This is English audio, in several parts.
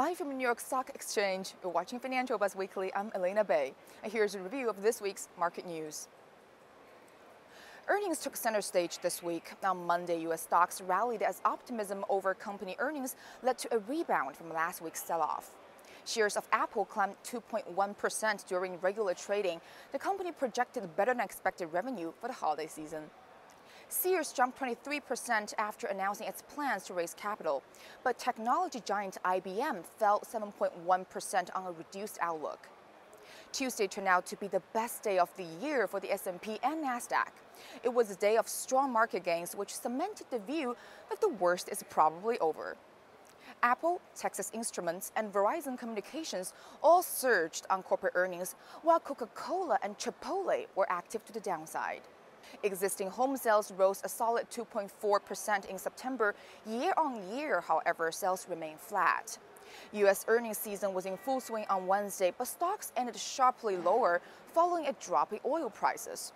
Live from the New York Stock Exchange, you're watching Financial Buzz Weekly. I'm Elena Bay, and here's a review of this week's market news. Earnings took center stage this week. On Monday, U.S. stocks rallied as optimism over company earnings led to a rebound from last week's sell-off. Shares of Apple climbed 2.1% during regular trading. The company projected better-than-expected revenue for the holiday season. Sears jumped 23% after announcing its plans to raise capital, but technology giant IBM fell 7.1% on a reduced outlook. Tuesday turned out to be the best day of the year for the S&P and NASDAQ. It was a day of strong market gains, which cemented the view that the worst is probably over. Apple, Texas Instruments, and Verizon Communications all surged on corporate earnings, while Coca-Cola and Chipotle were active to the downside. Existing home sales rose a solid 2.4% in September. Year-on-year, however, sales remained flat. U.S. earnings season was in full swing on Wednesday, but stocks ended sharply lower following a drop in oil prices.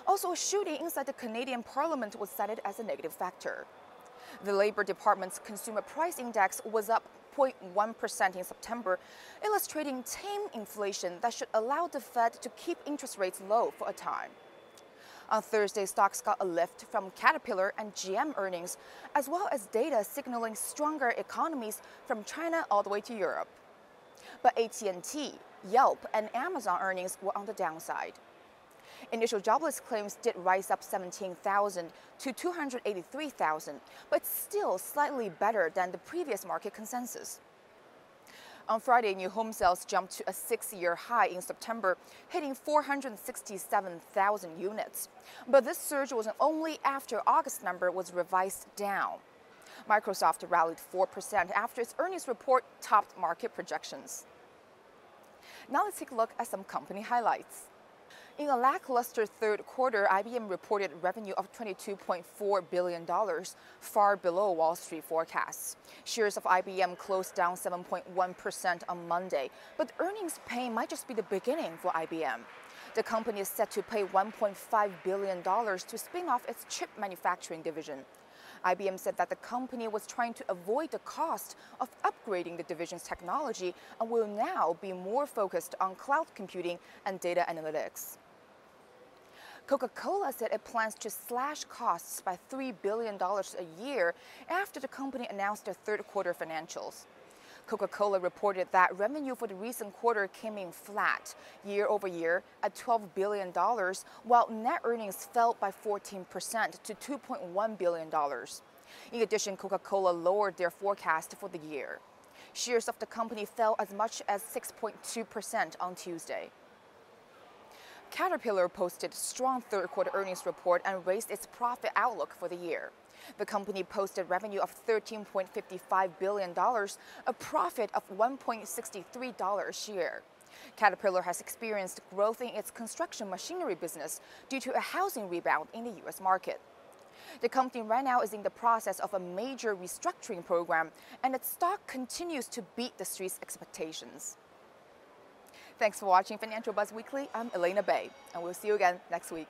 Also, a shooting inside the Canadian Parliament was cited as a negative factor. The Labor Department's Consumer Price Index was up 0.1% in September, illustrating tame inflation that should allow the Fed to keep interest rates low for a time. On Thursday, stocks got a lift from Caterpillar and GM earnings, as well as data signaling stronger economies from China all the way to Europe. But AT&T, Yelp, and Amazon earnings were on the downside. Initial jobless claims did rise up 17,000 to 283,000, but still slightly better than the previous market consensus. On Friday, new home sales jumped to a 6-year high in September, hitting 467,000 units. But this surge was only after August number was revised down. Microsoft rallied 4% after its earnings report topped market projections. Now let's take a look at some company highlights. In a lackluster third quarter, IBM reported revenue of $22.4 billion, far below Wall Street forecasts. Shares of IBM closed down 7.1% on Monday, but earnings pain might just be the beginning for IBM. The company is set to pay $1.5 billion to spin off its chip manufacturing division. IBM said that the company was trying to avoid the cost of upgrading the division's technology and will now be more focused on cloud computing and data analytics. Coca-Cola said it plans to slash costs by $3 billion a year after the company announced their third quarter financials. Coca-Cola reported that revenue for the recent quarter came in flat year over year at $12 billion, while net earnings fell by 14% to $2.1 billion. In addition, Coca-Cola lowered their forecast for the year. Shares of the company fell as much as 6.2% on Tuesday. Caterpillar posted strong third-quarter earnings report and raised its profit outlook for the year. The company posted revenue of $13.55 billion, a profit of $1.63 a share. Caterpillar has experienced growth in its construction machinery business due to a housing rebound in the U.S. market. The company right now is in the process of a major restructuring program, and its stock continues to beat the street's expectations. Thanks for watching Financial Buzz Weekly. I'm Elena Bay, and we'll see you again next week.